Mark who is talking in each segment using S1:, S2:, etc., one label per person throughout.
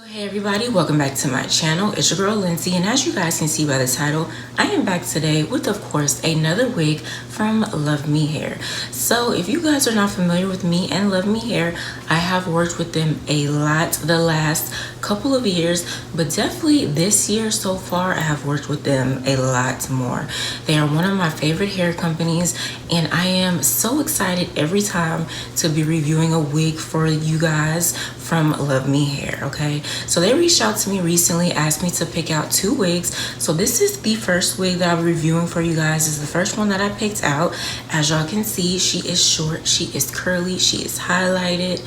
S1: Hey everybody, welcome back to my channel. It's your girl Lindsay, and as you guys can see by the title, I am back today with, of course, another wig from LUVME Hair. So if you guys are not familiar with me and LUVME Hair, I have worked with them a lot the last couple of years, but definitely this year so far I have worked with them a lot more. They are one of my favorite hair companies, and I am so excited every time to be reviewing a wig for you guys from LUVME Hair. Okay, so they reached out to me recently, asked me to pick out 2 wigs. So this is the first wig that I'm reviewing for you guys. This is the first one that I picked out. As y'all can see, she is short, she is curly, she is highlighted,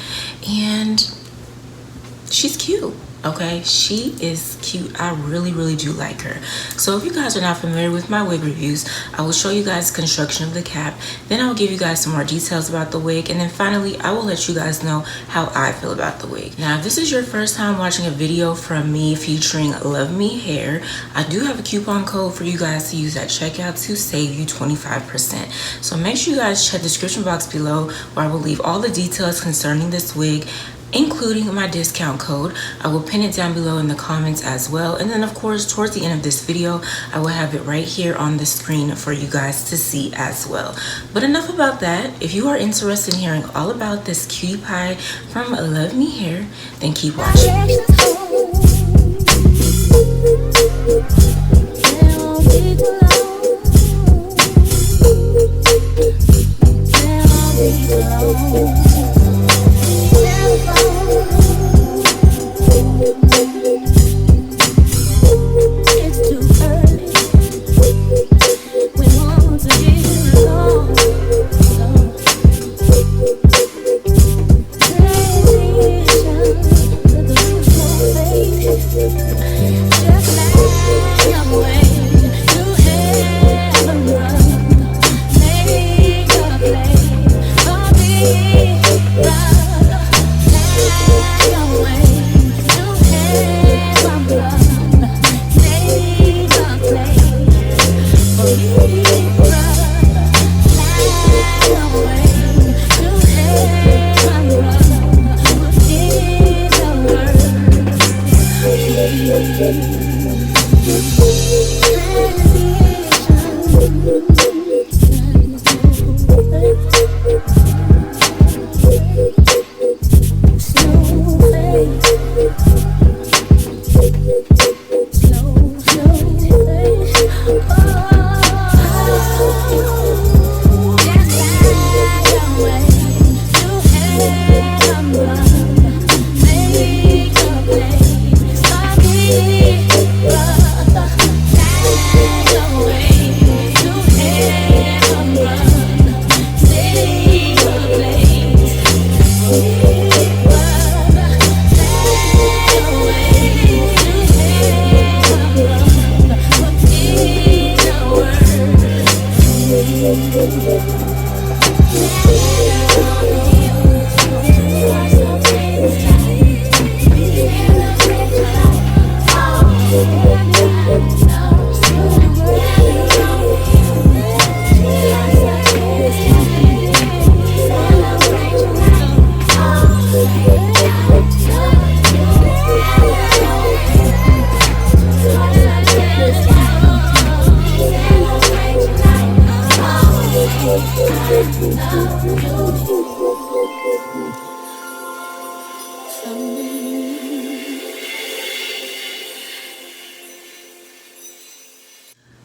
S1: and she's cute. Okay, she is cute. I really do like her. So if you guys are not familiar with my wig reviews, I will show you guys construction of the cap, then I'll give you guys some more details about the wig, and then finally I will let you guys know how I feel about the wig. Now if this is your first time watching a video from me featuring LUVME Hair, I do have a coupon code for you guys to use at checkout to save you 25%. So make sure you guys check the description box below, where I will leave all the details concerning this wig, including my discount code. I will pin it down below in the comments as well, and then of course towards the end of this video I will have it right here on the screen for you guys to see as well. But enough about that. If you are interested in hearing all about this cutie pie from LUVME Hair, then keep watching.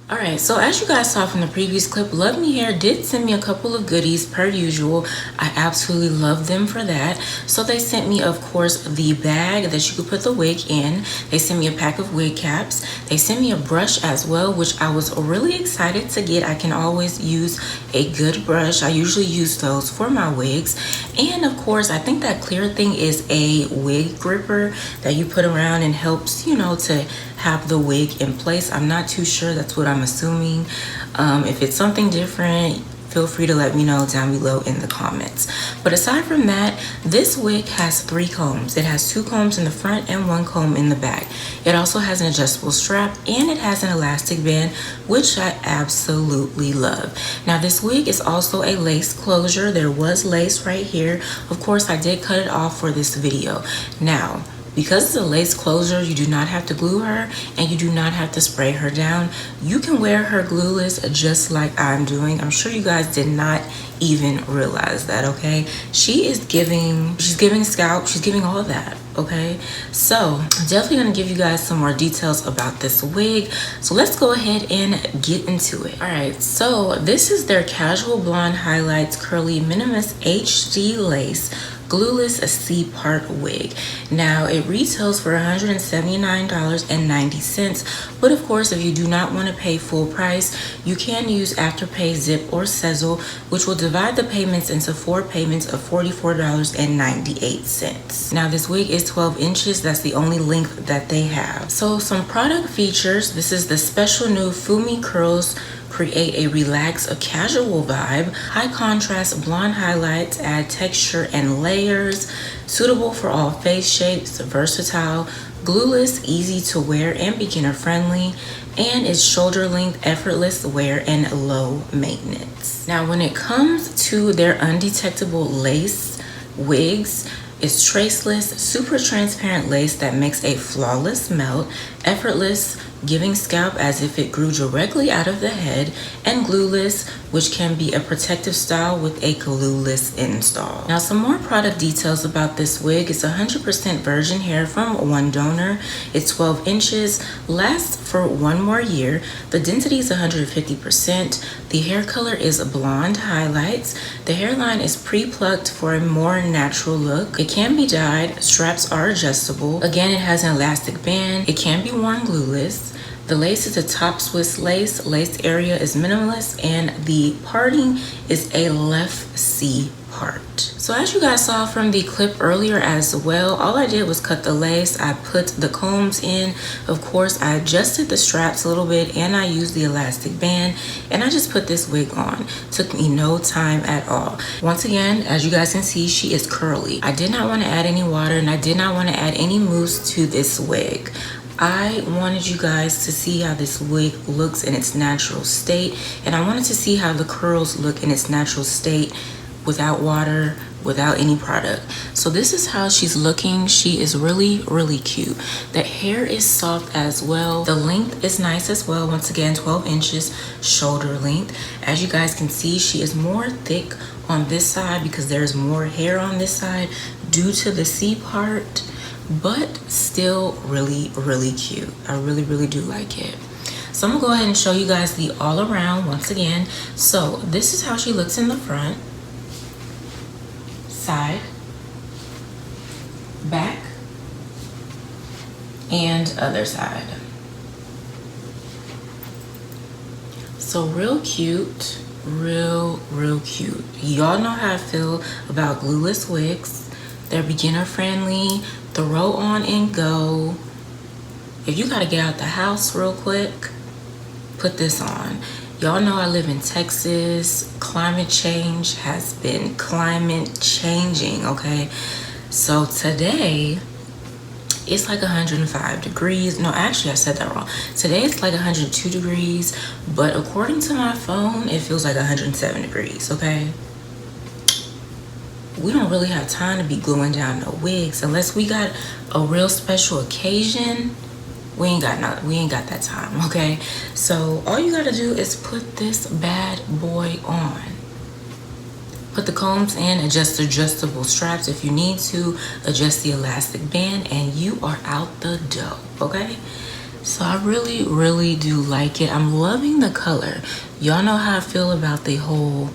S1: Alright, so as you guys saw from the previous clip, LUVME Hair did send me a couple of goodies per usual. I absolutely love them for that. So they sent me, of course, the bag that you could put the wig in. They sent me a pack of wig caps. They sent me a brush as well, which I was really excited to get. I can always use a good brush. I usually use those for my wigs. And of course, I think that clear thing is a wig gripper that you put around and helps, you know, to have the wig in place. I'm not too sure. That's what I'm assuming. If it's something different, feel free to let me know down below in the comments. But aside from that, this wig has 3 combs. It has 2 combs in the front and 1 comb in the back. It also has an adjustable strap and it has an elastic band, which I absolutely love. Now this wig is also a lace closure. There was lace right here. Of course, I did cut it off for this video. Now, Because it's a lace closure, you do not have to glue her and you do not have to spray her down. You can wear her glueless just like I'm doing. I'm sure you guys did not even realize that, okay? She's giving scalp, she's giving all of that, okay? So I'm definitely gonna give you guys some more details about this wig. So let's go ahead and get into it. All right, so this is their Casual Blonde Highlights Curly Minimalist HD Lace Glueless C-part wig. Now it retails for $179.90, but of course if you do not want to pay full price, you can use Afterpay, Zip, or Sezzle, which will divide the payments into 4 payments of $44.98. Now this wig is 12 inches. That's the only length that they have. So some product features: this is the special new LUVME curls, create a relaxed, casual vibe. High contrast blonde highlights add texture and layers. Suitable for all face shapes, versatile, glueless, easy to wear, and beginner friendly. And it's shoulder length, effortless wear, and low maintenance. Now when it comes to their undetectable lace wigs, it's traceless, super transparent lace that makes a flawless melt, effortless, giving scalp as if it grew directly out of the head, and glueless, which can be a protective style with a glueless install. Now some more product details about this wig. It's 100% virgin hair from one donor. It's 12 inches, lasts for 1 more year. The density is 150%. The hair color is blonde highlights. The hairline is pre-plucked for a more natural look. It can be dyed. Straps are adjustable. Again, it has an elastic band. It can be worn glueless. The lace is a top Swiss lace. Lace area is minimalist, and the parting is a left C part. So as you guys saw from the clip earlier as well, all I did was cut the lace. I put the combs in. Of course, I adjusted the straps a little bit, and I used the elastic band, and I just put this wig on. Took me no time at all. Once again, as you guys can see, she is curly. I did not want to add any water, and I did not want to add any mousse to this wig. I wanted you guys to see how this wig looks in its natural state, and I wanted to see how the curls look in its natural state without water, without any product. So this is how she's looking. She is really, really cute. The hair is soft as well. The length is nice as well. Once again, 12 inches shoulder length. As you guys can see, she is more thick on this side because there's more hair on this side due to the C part, but still really, really cute. I really, really do like it. So I'm gonna go ahead and show you guys the all around once again. So this is how she looks in the front, side, back, and other side. So real cute, real cute. Y'all know how I feel about glueless wigs. They're beginner friendly, throw on and go. If you gotta get out the house real quick, put this on. Y'all know I live in Texas. Climate change has been climate changing, okay? So today, it's like 105 degrees. No, actually I said that wrong. Today it's like 102 degrees, but according to my phone, it feels like 107 degrees, okay? We don't really have time to be gluing down no wigs unless we got a real special occasion. We ain't got that time, okay? So all you gotta do is put this bad boy on. Put the combs in, adjust the adjustable straps if you need to, adjust the elastic band, and you are out the dough, okay? So I really, really do like it. I'm loving the color. Y'all know how I feel about the whole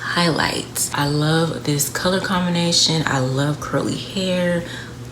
S1: highlights. I love this color combination. I love curly hair,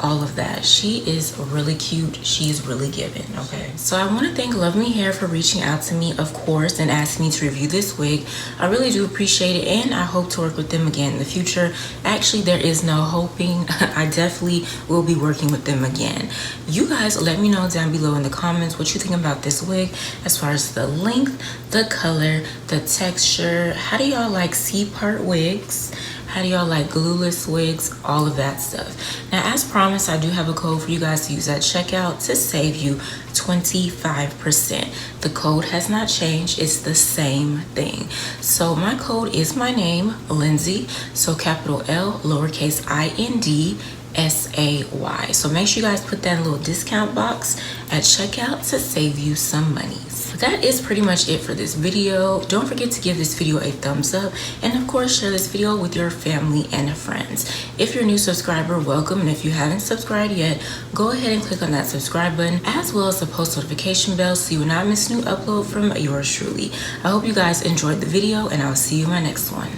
S1: all of that. She is really cute. She's really giving, okay? So I want to thank LUVME Hair for reaching out to me, of course, and asking me to review this wig. I really do appreciate it, and I hope to work with them again in the future. Actually, there is no hoping. I definitely will be working with them again. You guys let me know down below in the comments what you think about this wig as far as the length, the color, the texture. How do y'all like C-part wigs? How do y'all like glueless wigs? All of that stuff. Now, as promised, I do have a code for you guys to use at checkout to save you 25%. The code has not changed. It's the same thing. So my code is my name, Lindsay. So capital L, lowercase I-N-D, SAY. So make sure you guys put that in a little discount box at checkout to save you some monies. That is pretty much it for this video. Don't forget to give this video a thumbs up, and of course share this video with your family and friends. If you're a new subscriber, welcome, and if you haven't subscribed yet, go ahead and click on that subscribe button as well as the post notification bell so you will not miss a new upload from yours truly. I hope you guys enjoyed the video, and I'll see you in my next one.